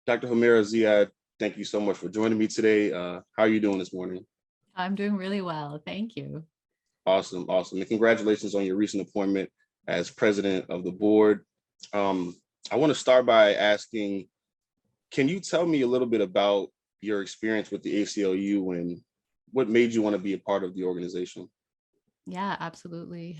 Dr. Homayra Ziad, thank you so much for joining me today. How are you doing this morning? I'm doing really well. Thank you. Awesome, awesome. And congratulations on your recent appointment as president of the board. I want to start by asking, can you tell me a little bit about your experience with the ACLU and what made you want to be a part of the organization? Yeah, absolutely.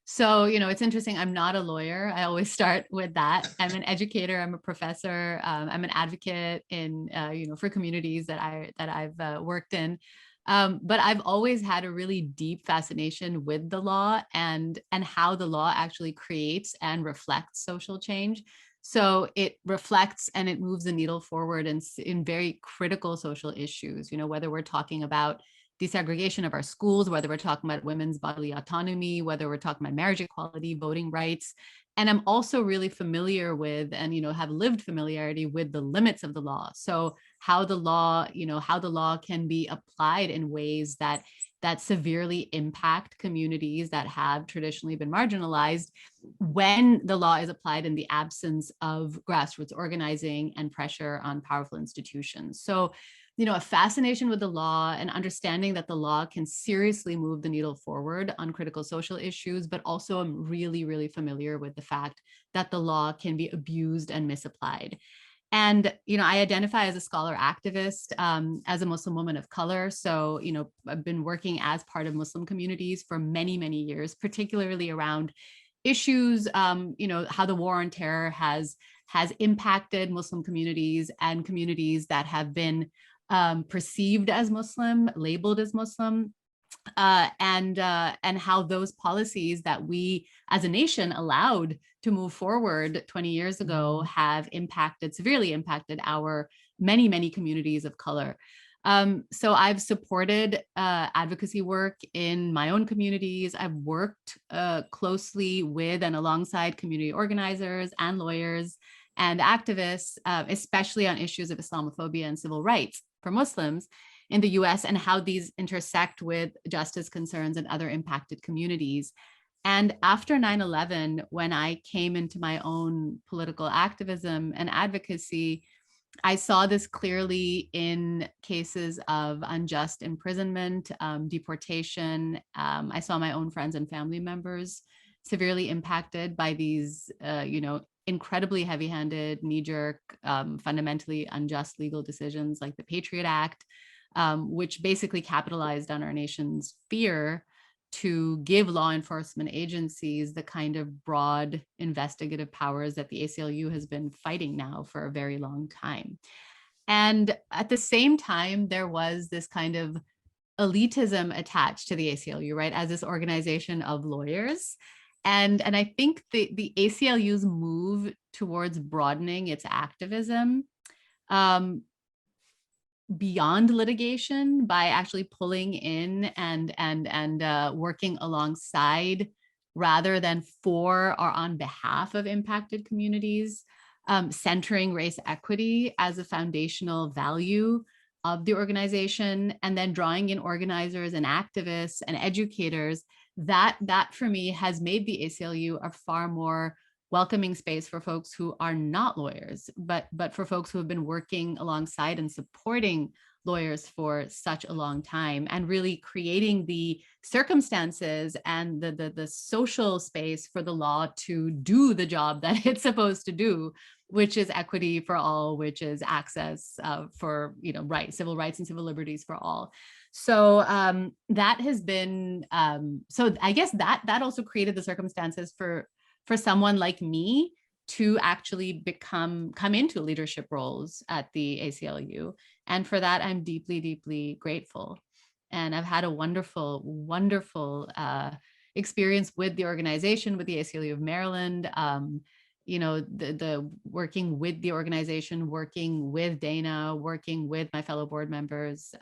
So, it's interesting. I'm not a lawyer. I always start with that. I'm an educator. I'm a professor. I'm an advocate in, for communities that I've worked in. But I've always had a really deep fascination with the law and how the law actually creates and reflects social change. So it reflects and it moves the needle forward in very critical social issues, whether we're talking about desegregation of our schools, whether we're talking about women's bodily autonomy, whether we're talking about marriage equality, voting rights. And I'm also really familiar with and, have lived familiarity with the limits of the law. So how the law can be applied in ways that severely impact communities that have traditionally been marginalized when the law is applied in the absence of grassroots organizing and pressure on powerful institutions. So a fascination with the law and understanding that the law can seriously move the needle forward on critical social issues, but also I'm really, really familiar with the fact that the law can be abused and misapplied. And, I identify as a scholar activist, as a Muslim woman of color. So, I've been working as part of Muslim communities for many, many years, particularly around issues, how the war on terror has impacted Muslim communities and communities that have been perceived as Muslim, labeled as Muslim, and how those policies that we as a nation allowed to move forward 20 years ago have severely impacted our many, many communities of color. So I've supported advocacy work in my own communities. I've worked closely with and alongside community organizers and lawyers and activists, especially on issues of Islamophobia and civil rights for Muslims in the US and how these intersect with justice concerns and other impacted communities. And after 9/11, when I came into my own political activism and advocacy, I saw this clearly in cases of unjust imprisonment, deportation. I saw my own friends and family members severely impacted by these, incredibly heavy-handed, knee-jerk, fundamentally unjust legal decisions like the Patriot Act, which basically capitalized on our nation's fear to give law enforcement agencies the kind of broad investigative powers that the ACLU has been fighting now for a very long time. And at the same time, there was this kind of elitism attached to the ACLU, right, as this organization of lawyers. And I think the ACLU's move towards broadening its activism beyond litigation by actually pulling in and working alongside rather than for or on behalf of impacted communities, centering race equity as a foundational value of the organization, and then drawing in organizers and activists and educators, that for me has made the ACLU a far more welcoming space for folks who are not lawyers, but for folks who have been working alongside and supporting lawyers for such a long time, and really creating the circumstances and the social space for the law to do the job that it's supposed to do, which is equity for all, which is access for civil rights and civil liberties for all. So that has been so I guess that also created the circumstances for someone like me to actually come into leadership roles at the ACLU. And for that, I'm deeply, deeply grateful. And I've had a wonderful, wonderful experience with the organization, with the ACLU of Maryland. The working with the organization, working with Dana, working with my fellow board members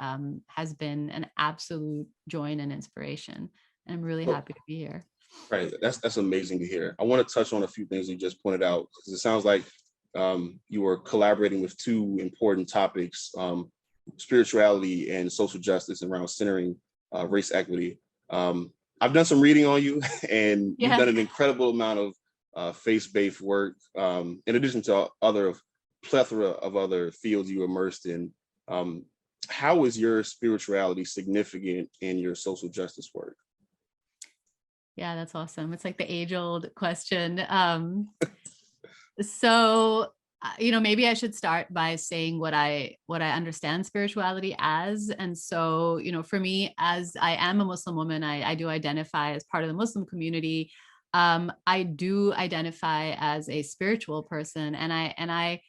has been an absolute joy and inspiration. And I'm really happy to be here. Right, that's amazing to hear. I want to touch on a few things you just pointed out, because it sounds like you were collaborating with two important topics, spirituality and social justice around centering race equity. I've done some reading on you, and you've done an incredible amount of faith-based work, in addition to other plethora of other fields you immersed in. How is your spirituality significant in your social justice work? Yeah, that's awesome. It's like the age-old question. So maybe I should start by saying what I understand spirituality as. And so, for me, as I am a Muslim woman, I do identify as part of the Muslim community. I do identify as a spiritual person, and I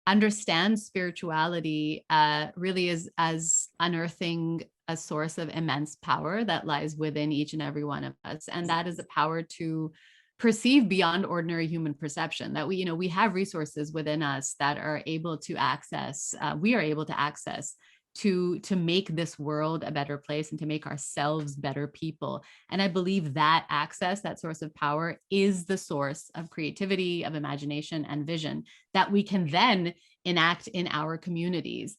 understand spirituality really as unearthing a source of immense power that lies within each and every one of us, and that is the power to perceive beyond ordinary human perception. That we have resources within us that are able to access. We are able to access to make this world a better place and to make ourselves better people. And I believe that access, that source of power, is the source of creativity, of imagination, and vision that we can then enact in our communities.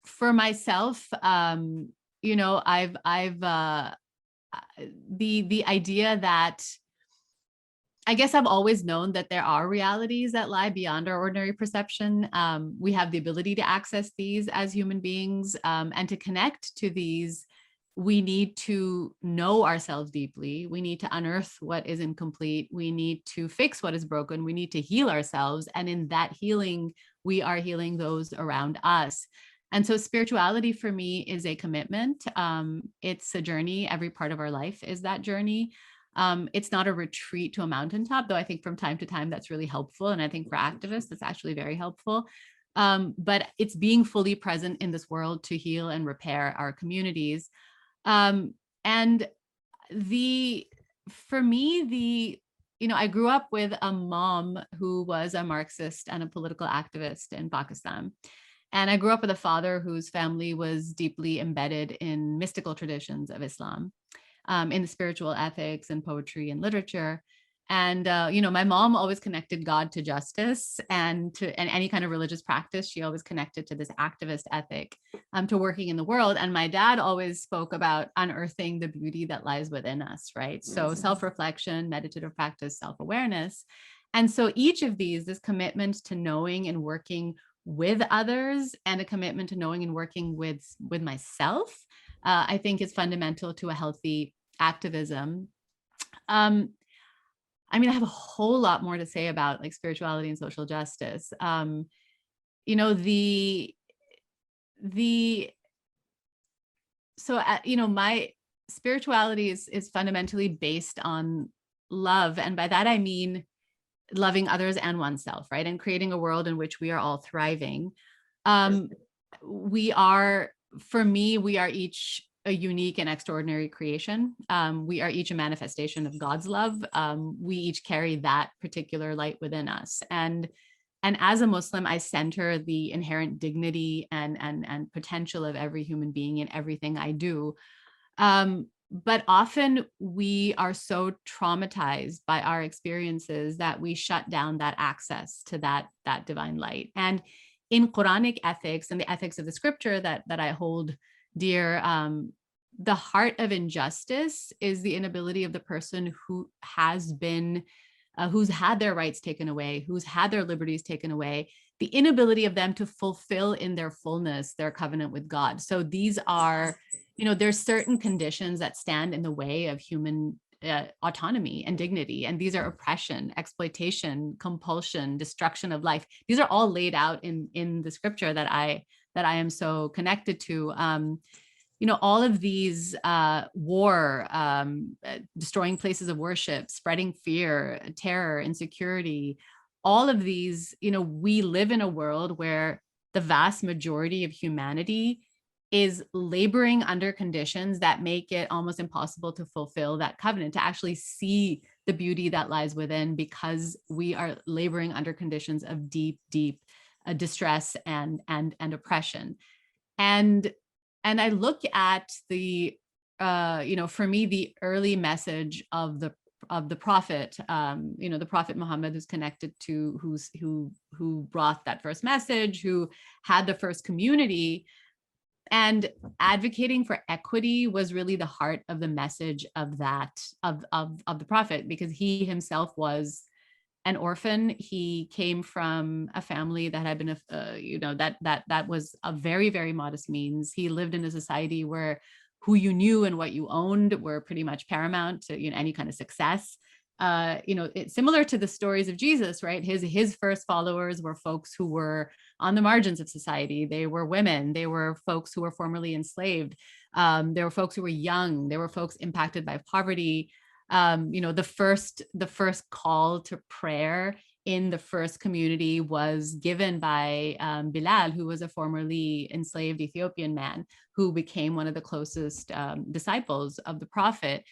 For myself, I've the idea that I guess I've always known that there are realities that lie beyond our ordinary perception. We have the ability to access these as human beings, and to connect to these. We need to know ourselves deeply. We need to unearth what is incomplete. We need to fix what is broken. We need to heal ourselves. And in that healing, we are healing those around us. And so spirituality for me is a commitment. It's a journey. Every part of our life is that journey. It's not a retreat to a mountaintop, though I think from time to time that's really helpful. And I think for activists, it's actually very helpful. But it's being fully present in this world to heal and repair our communities. And for me, I grew up with a mom who was a Marxist and a political activist in Pakistan. And I grew up with a father whose family was deeply embedded in mystical traditions of Islam, in the spiritual ethics and poetry and literature. And, my mom always connected God to justice and any kind of religious practice. She always connected to this activist ethic, to working in the world. And my dad always spoke about unearthing the beauty that lies within us, right? So self-reflection, meditative practice, self-awareness. And so each of these, this commitment to knowing and working with others, and a commitment to knowing and working with myself, I think is fundamental to a healthy activism. I have a whole lot more to say about like spirituality and social justice. My spirituality is fundamentally based on love, and by that I mean loving others and oneself, right? And creating a world in which we are all thriving. We are each a unique and extraordinary creation. We are each a manifestation of God's love. We each carry that particular light within us. And as a Muslim, I center the inherent dignity and potential of every human being in everything I do. But often we are so traumatized by our experiences that we shut down that access to that divine light. And in Quranic ethics and the ethics of the scripture that I hold dear, the heart of injustice is the inability of the person who has been, who's had their rights taken away, who's had their liberties taken away, the inability of them to fulfill in their fullness their covenant with God. So these are, there's certain conditions that stand in the way of human autonomy and dignity. And these are oppression, exploitation, compulsion, destruction of life. These are all laid out in the scripture that I am so connected to. All of these war, destroying places of worship, spreading fear, terror, insecurity, all of these, we live in a world where the vast majority of humanity is laboring under conditions that make it almost impossible to fulfill that covenant, to actually see the beauty that lies within, because we are laboring under conditions of deep distress and oppression. And I look at the, for me, the early message of the prophet, the prophet Muhammad, who's connected to, who brought that first message, who had the first community. And advocating for equity was really the heart of the message of that, of the prophet, because he himself was an orphan. He came from a family that had been, that was a very, very modest means. He lived in a society where who you knew and what you owned were pretty much paramount to, any kind of success. It's similar to the stories of Jesus, right? His first followers were folks who were on the margins of society. They were women. They were folks who were formerly enslaved. There were folks who were young. There were folks impacted by poverty. The first call to prayer in the first community was given by Bilal, who was a formerly enslaved Ethiopian man who became one of the closest disciples of the prophet.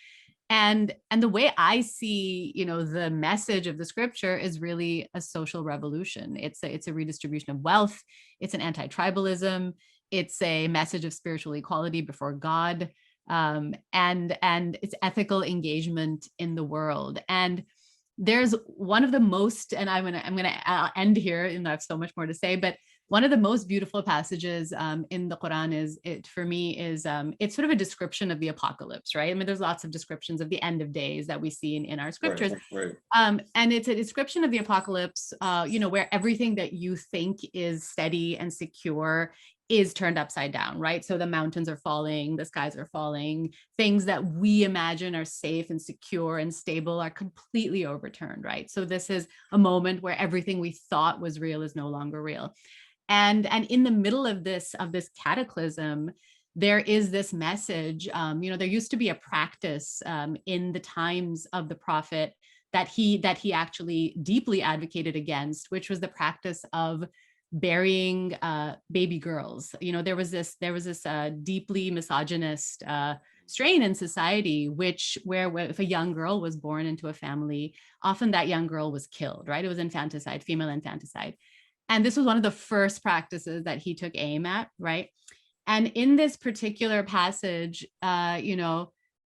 And the way I see, the message of the scripture is really a social revolution. It's a redistribution of wealth. It's an anti-tribalism. It's a message of spiritual equality before God, and it's ethical engagement in the world. And there's one of the most, and I'll end here, and I have so much more to say, but one of the most beautiful passages in the Quran it's sort of a description of the apocalypse, right? I mean, there's lots of descriptions of the end of days that we see in our scriptures. Right. And it's a description of the apocalypse, where everything that you think is steady and secure is turned upside down, right? So the mountains are falling, the skies are falling, things that we imagine are safe and secure and stable are completely overturned, right? So this is a moment where everything we thought was real is no longer real. And in the middle of this cataclysm, there is this message. There used to be a practice in the times of the prophet that he actually deeply advocated against, which was the practice of burying baby girls. There was this deeply misogynist strain in society, where if a young girl was born into a family, often that young girl was killed, right? It was infanticide, female infanticide. And this was one of the first practices that he took aim at, right? And in this particular passage, there's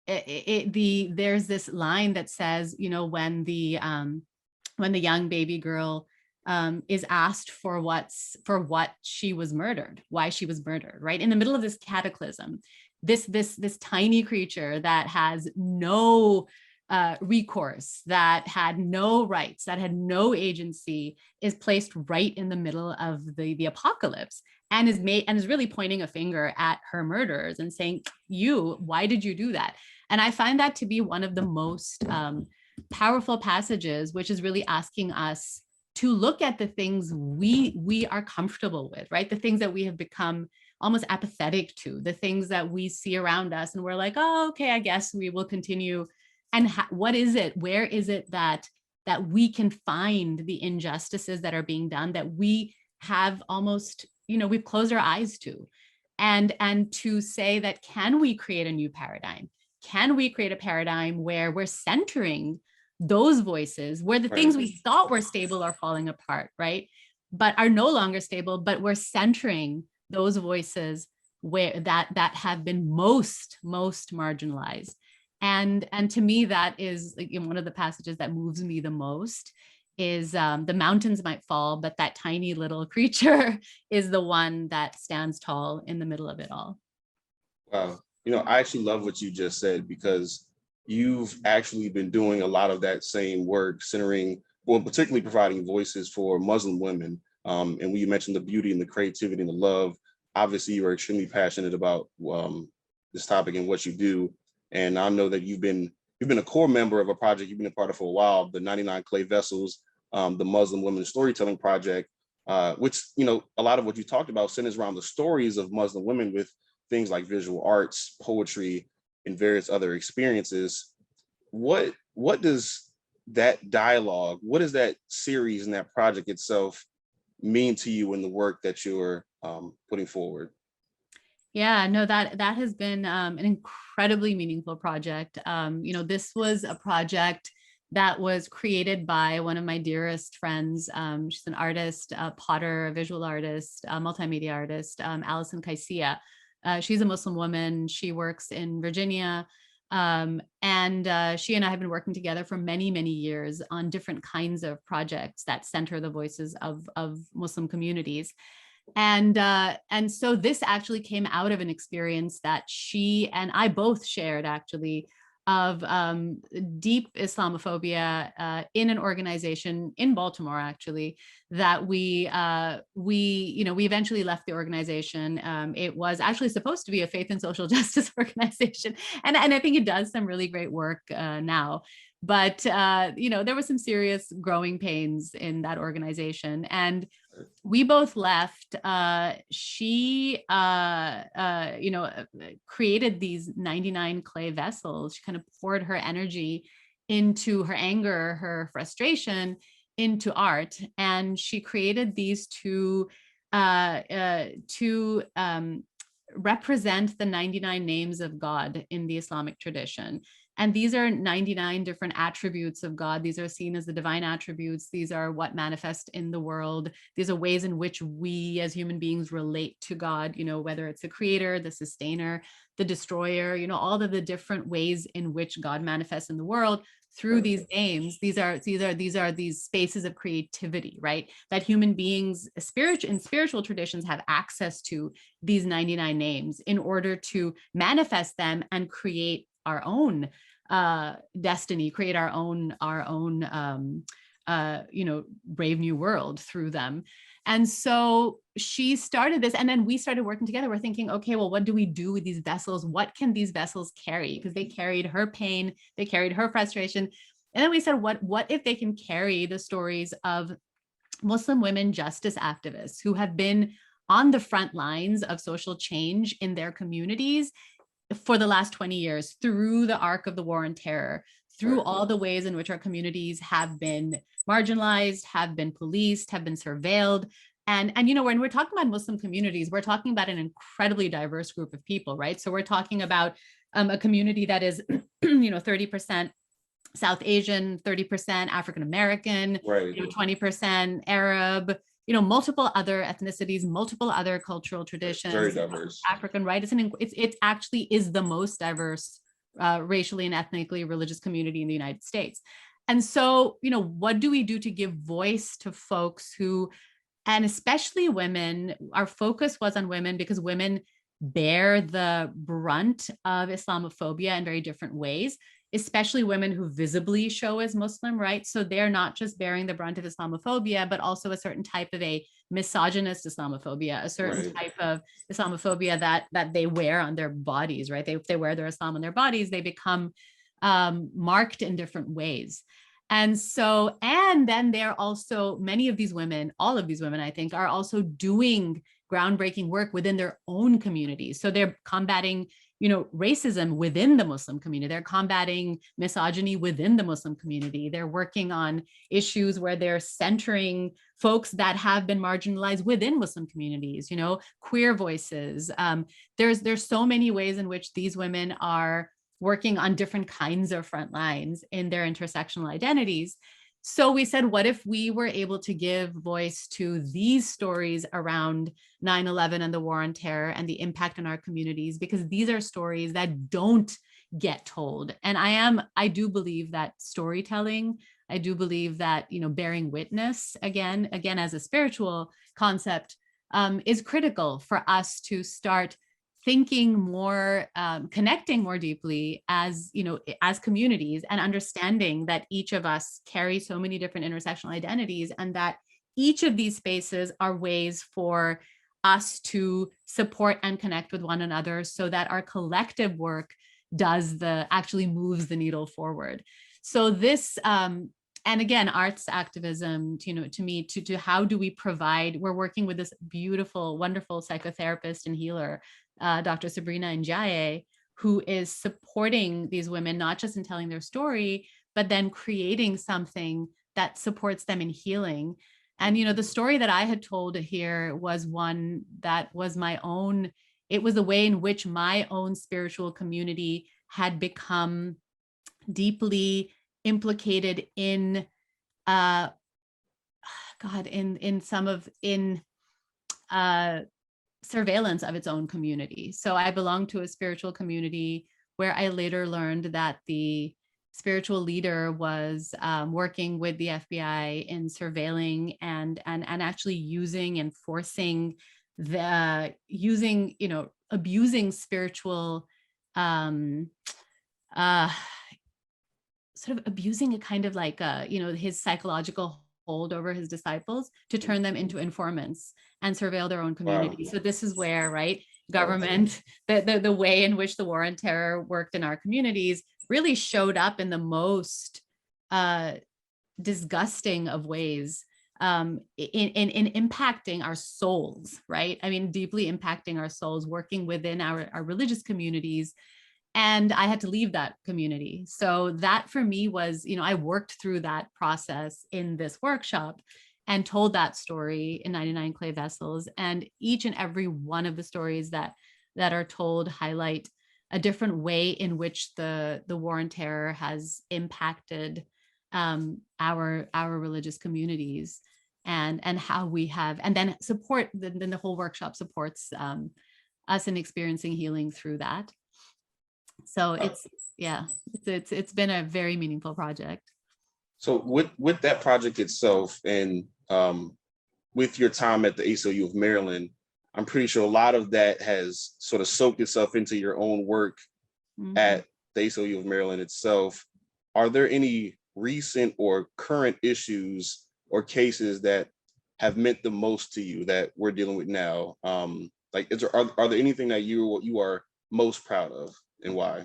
this line that says, when the young baby girl is asked for what she was murdered, why she was murdered, right? In the middle of this cataclysm, this tiny creature that has no recourse, that had no rights, that had no agency, is placed right in the middle of the apocalypse, and is really pointing a finger at her murderers and saying, why did you do that? And I find that to be one of the most powerful passages, which is really asking us to look at the things we are comfortable with, right? The things that we have become almost apathetic to, the things that we see around us and we're like, oh, okay, I guess we will continue. And what is it? Where is it that we can find the injustices that are being done that we have almost, we've closed our eyes to? And to say that, can we create a new paradigm? Can we create a paradigm where we're centering those voices, where the things we thought were stable are falling apart, right? But are no longer stable, but we're centering those voices where that have been most marginalized. And to me, that is one of the passages that moves me the most, is the mountains might fall, but that tiny little creature is the one that stands tall in the middle of it all. Wow. I actually love what you just said, because you've actually been doing a lot of that same work, particularly providing voices for Muslim women. And when you mentioned the beauty and the creativity and the love, obviously you are extremely passionate about this topic and what you do. And I know that you've been a core member of a project you've been a part of for a while, the 99 Clay Vessels, the Muslim Women Storytelling Project, which, a lot of what you talked about centers around the stories of Muslim women with things like visual arts, poetry, and various other experiences. What does that dialogue, what does that series and that project itself mean to you in the work that you're putting forward? Yeah, no, that has been an incredibly meaningful project. This was a project that was created by one of my dearest friends. She's an artist, a potter, a visual artist, a multimedia artist, Alison Kaisia. She's a Muslim woman. She works in Virginia. And she and I have been working together for many, many years on different kinds of projects that center the voices of Muslim communities. And so this actually came out of an experience that she and I both shared, actually, of deep Islamophobia in an organization in Baltimore, actually, that we eventually left the organization. It was actually supposed to be a faith and social justice organization, and I think it does some really great work now. But there was some serious growing pains in that organization, and we both left. She created these 99 clay vessels. She kind of poured her energy into her anger, her frustration, into art, and she created these to represent the 99 names of God in the Islamic tradition. And these are 99 different attributes of God. These are seen as the divine attributes. These are what manifest in the world. These are ways in which we as human beings relate to God, whether it's the creator, the sustainer, the destroyer, all of the different ways in which God manifests in the world through these names. These are these spaces of creativity, right? That human beings in spiritual traditions have access to these 99 names in order to manifest them and create our own destiny, create our own brave new world through them. And so she started this, and then we started working together. We're thinking, okay, well, what do we do with these vessels? What can these vessels carry? Because they carried her pain, they carried her frustration. And then we said, what if they can carry the stories of Muslim women justice activists who have been on the front lines of social change in their communities for the last 20 years, through the arc of the war on terror, through all the ways in which our communities have been marginalized, have been policed, have been surveilled. And when we're talking about Muslim communities, we're talking about an incredibly diverse group of people, right? So we're talking about a community that is 30% South Asian, 30% African American, Right. 20% Arab, multiple other ethnicities, multiple other cultural traditions. Very diverse. African, right? It actually is the most diverse racially and ethnically religious community in the United States. And so, what do we do to give voice to folks who, and especially women? Our focus was on women because women bear the brunt of Islamophobia in very different ways, especially women who visibly show as Muslim, right? So they're not just bearing the brunt of Islamophobia, but also a certain type of a misogynist Islamophobia, a certain type of Islamophobia that they wear on their bodies, right? They wear their Islam on their bodies, they become marked in different ways. And so, and then they're also, many of these women, all of these women, I think, are also doing groundbreaking work within their own communities. So they're combating racism within the Muslim community. They're combating misogyny within the Muslim community. They're working on issues where they're centering folks that have been marginalized within Muslim communities, queer voices. There's so many ways in which these women are working on different kinds of front lines in their intersectional identities. So we said, what if we were able to give voice to these stories around 9/11 and the war on terror and the impact on our communities? Because these are stories that don't get told. And I do believe that storytelling, I do believe that, bearing witness, again, as a spiritual concept, is critical for us to start thinking more, connecting more deeply as communities, and understanding that each of us carry so many different intersectional identities, and that each of these spaces are ways for us to support and connect with one another, so that our collective work actually moves the needle forward. So this, and again, arts activism, to me, to how do we provide, we're working with this beautiful, wonderful psychotherapist and healer, Dr. Sabrina Njaye, who is supporting these women, not just in telling their story, but then creating something that supports them in healing. And, the story that I had told here was one that was my own. It was the way in which my own spiritual community had become deeply implicated in, surveillance of its own community. So I belong to a spiritual community where I later learned that the spiritual leader was working with the FBI in surveilling and actually using and forcing abusing spiritual sort of abusing a kind of like, his psychological hold over his disciples to turn them into informants and surveil their own Wow. community. So this is where, right, Wow. government, the way in which the war on terror worked in our communities really showed up in the most disgusting of ways, in impacting our souls, right? I mean, deeply impacting our souls, working within our religious communities. And I had to leave that community. So that for me was, I worked through that process in this workshop and told that story in 99 Clay Vessels. And each and every one of the stories that are told highlight a different way in which the war on terror has impacted our religious communities, and how we have, and then support, then the whole workshop supports us in experiencing healing through that. So it's been a very meaningful project. So with that project itself, and with your time at the ACLU of Maryland, I'm pretty sure a lot of that has sort of soaked itself into your own work at the ACLU of Maryland itself. Are there any recent or current issues or cases that have meant the most to you that we're dealing with now? Like, are there anything that you are most proud of, and why?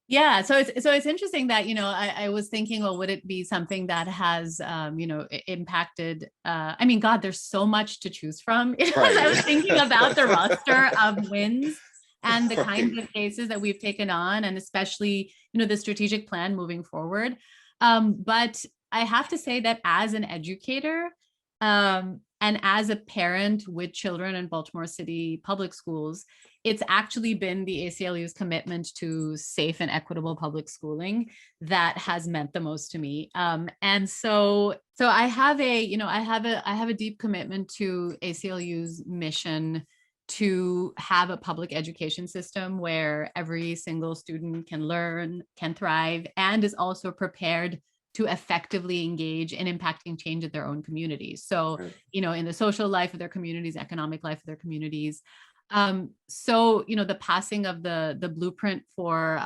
Yeah, so it's interesting that, I was thinking, well, would it be something that has impacted, I mean, God, there's so much to choose from. As I was thinking about the roster of wins and the kinds of cases that we've taken on, and especially, the strategic plan moving forward. But I have to say that as an educator, and as a parent with children in Baltimore City public schools, it's actually been the ACLU's commitment to safe and equitable public schooling that has meant the most to me. And so I have a deep commitment to ACLU's mission to have a public education system where every single student can learn, can thrive, and is also prepared to effectively engage in impacting change in their own communities. So, in the social life of their communities, economic life of their communities. So, the passing of the blueprint for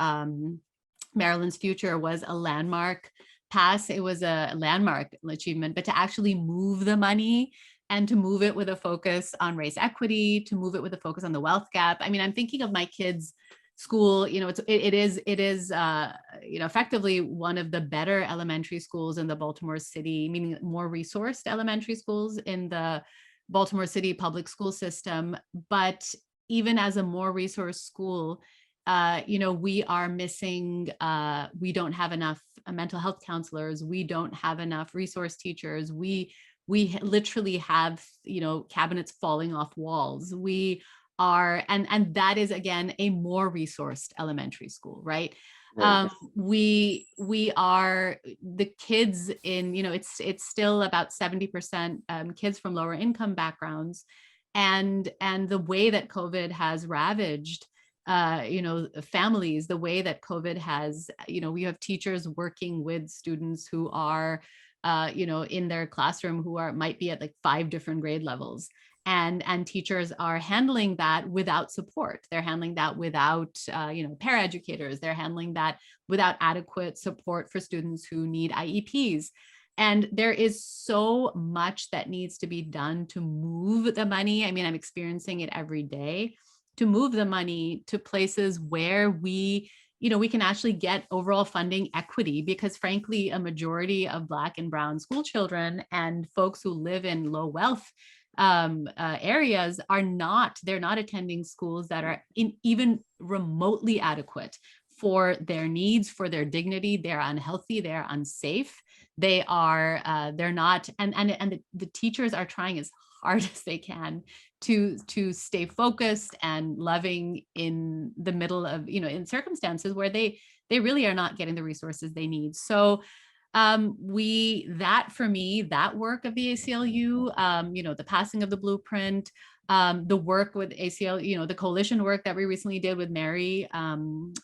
Maryland's future was a landmark pass. It was a landmark achievement, but to actually move the money and to move it with a focus on race equity, to move it with a focus on the wealth gap. I mean, I'm thinking of my kids' school, it is effectively one of the better elementary schools in the Baltimore City, meaning more resourced elementary schools in the Baltimore City public school system. But even as a more resourced school, we are missing, we don't have enough mental health counselors. We don't have enough resource teachers. We literally have, cabinets falling off walls. We are, and that is, again, a more resourced elementary school, right? We are, the kids in, it's still about 70% kids from lower income backgrounds, and the way that COVID has ravaged families, the way that COVID has, we have teachers working with students who are in their classroom who might be at like 5 different grade levels. And teachers are handling that without support. They're handling that without, paraeducators. They're handling that without adequate support for students who need IEPs. And there is so much that needs to be done to move the money. I mean, I'm experiencing it every day, to move the money to places where we can actually get overall funding equity, because frankly, a majority of Black and Brown school children and folks who live in low wealth areas they're not attending schools that are even remotely adequate for their needs, for their dignity. They're unhealthy, they're unsafe, they're not, and the teachers are trying as hard as they can to stay focused and loving in the middle of, in circumstances where they really are not getting the resources they need. So for me, that work of the ACLU, the passing of the blueprint, the work with ACLU, the coalition work that we recently did with Mary, what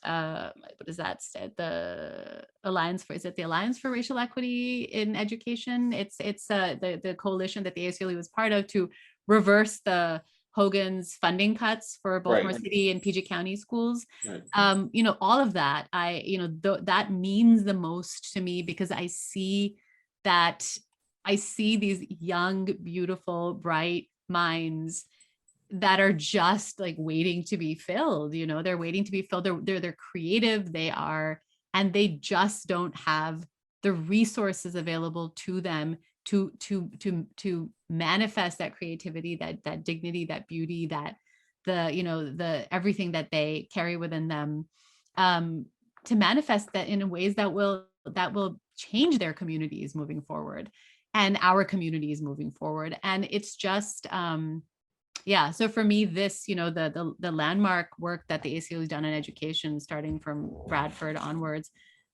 is that? The Alliance for Racial Equity in Education. It's the coalition that the ACLU was part of to reverse the Hogan's funding cuts for Baltimore Right. City and PG County schools. Right. All of that, that means the most to me, because I see these young, beautiful, bright minds that are just like waiting to be filled. They're waiting to be filled. They're creative. And they just don't have the resources available to them to manifest that creativity, that dignity, that beauty, that the everything that they carry within them, to manifest that in ways that will change their communities moving forward, and our communities moving forward. And it's just so for me, this, the landmark work that the ACLU has done in education, starting from Bradford onwards,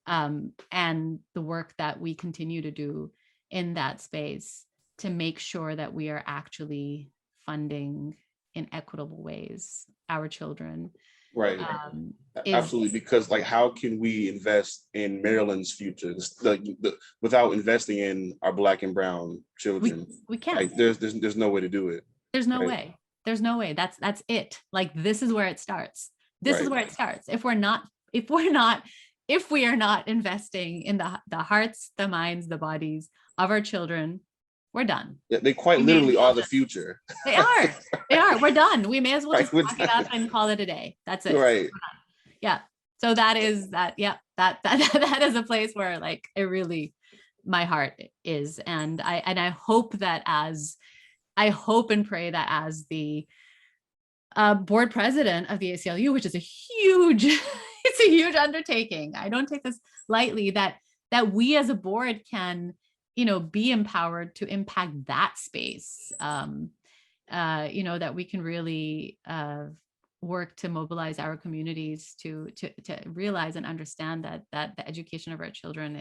and the work that we continue to do in that space to make sure that we are actually funding in equitable ways our children. Right. Absolutely. Because like, how can we invest in Maryland's future without investing in our Black and brown children? We can't. Like, there's no way to do it. There's no way. There's no way. That's it. Like, this is where it starts. This is where it starts. If we are not investing in the hearts, the minds, the bodies of our children, we're done. Yeah, they quite literally are the future. They are. We're done. We may as well just pack it up and call it a day. That's it. Right. Yeah. So that is that. Yeah. That is a place where, like, it really, my heart is. And I hope and pray that as the board president of the ACLU, which is it's a huge undertaking. I don't take this lightly, that we as a board can, be empowered to impact that space, that we can really work to mobilize our communities to realize and understand that the education of our children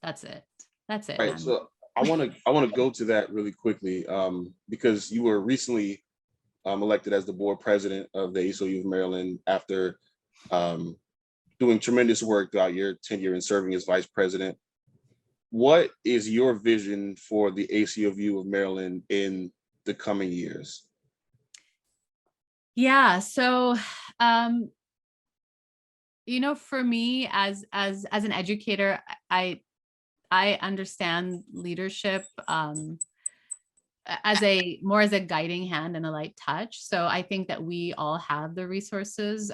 that's it. Right. Man. So I want to go to that really quickly, because you were recently elected as the board president of the ACLU of Maryland after doing tremendous work throughout your tenure and serving as vice president. What is your vision for the ACLU of Maryland in the coming years? Yeah. So, for me as an educator, I understand leadership as a guiding hand and a light touch. So I think that we all have the resources,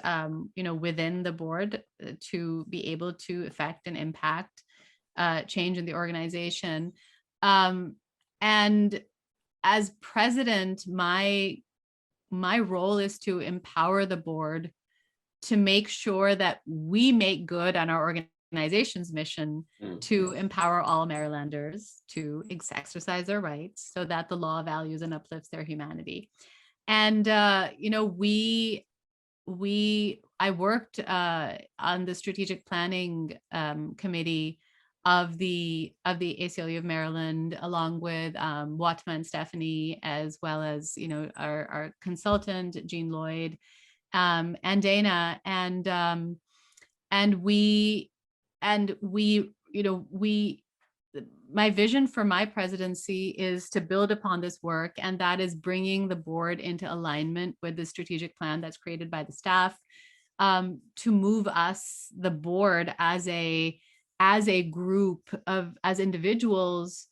within the board to be able to affect and impact change in the organization. And as president, my role is to empower the board to make sure that we make good on our organization's mission to empower all Marylanders to exercise their rights so that the law values and uplifts their humanity. And, I worked on the strategic planning committee of the ACLU of Maryland, along with Watma and Stephanie, as well as, our consultant, Jean Lloyd, and Dana. My vision for my presidency is to build upon this work, and that is bringing the board into alignment with the strategic plan that's created by the staff, to move us, the board, as a group as individuals,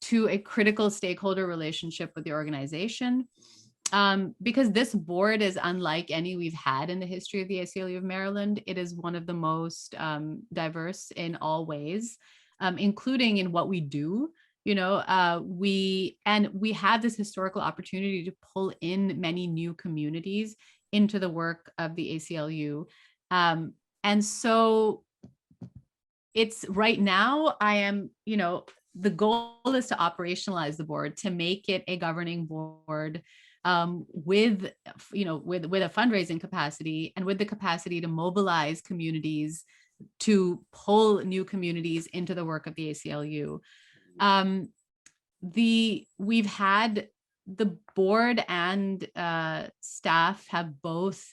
to a critical stakeholder relationship with the organization. Because this board is unlike any we've had in the history of the ACLU of Maryland. It is one of the most diverse in all ways, including in what we do. We have this historical opportunity to pull in many new communities into the work of the ACLU. And so it's right now, the goal is to operationalize the board, to make it a governing board, with a fundraising capacity and with the capacity to mobilize communities, to pull new communities into the work of the ACLU. We've had the board and staff have both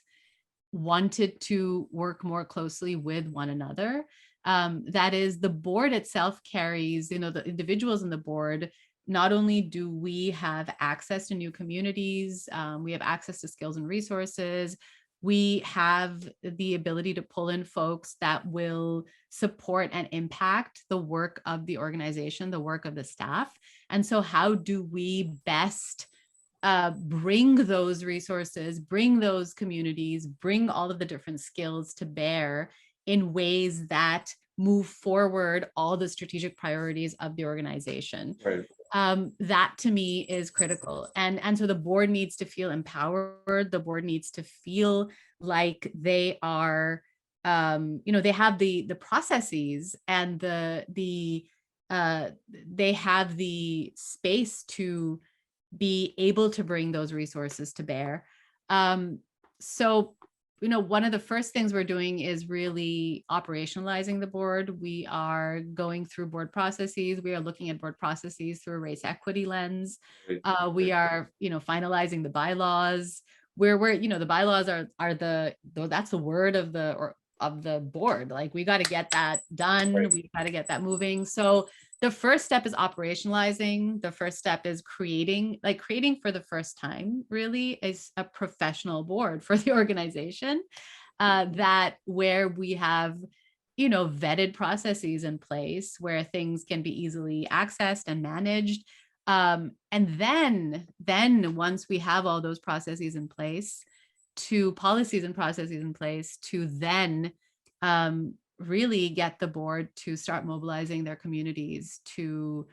wanted to work more closely with one another. That is, the board itself carries, the individuals in the board not only do we have access to new communities, we have access to skills and resources, we have the ability to pull in folks that will support and impact the work of the organization, the work of the staff. And so how do we best bring those resources, bring those communities, bring all of the different skills to bear in ways that move forward all the strategic priorities of the organization? Right. That to me is critical. And so the board needs to feel empowered. The board needs to feel like they are, they have the processes and they have the space to be able to bring those resources to bear. So one of the first things we're doing is really operationalizing the board. We are going through board processes. We are looking at board processes through a race equity lens. We are, finalizing the bylaws. The bylaws that's the word of the board. Like, we got to get that done. Right. We got to get that moving. So the first step is operationalizing. The first step is creating for the first time, really, is a professional board for the organization, that where we have, vetted processes in place where things can be easily accessed and managed. And then once we have all those processes in place, to policies and processes in place, to then really get the board to start mobilizing their communities to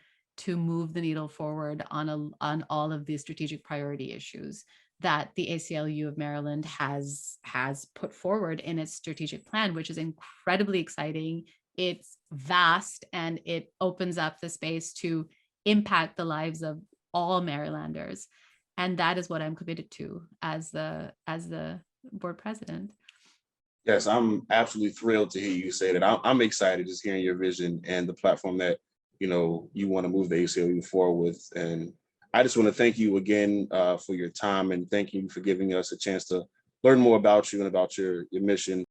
move the needle forward on all of the strategic priority issues that the ACLU of Maryland has put forward in its strategic plan, which is incredibly exciting. It's vast, and it opens up the space to impact the lives of all Marylanders. And that is what I'm committed to as the board president. Yes, I'm absolutely thrilled to hear you say that. I'm excited just hearing your vision and the platform that, you want to move the ACLU forward with. And I just want to thank you again for your time, and thank you for giving us a chance to learn more about you and about your mission.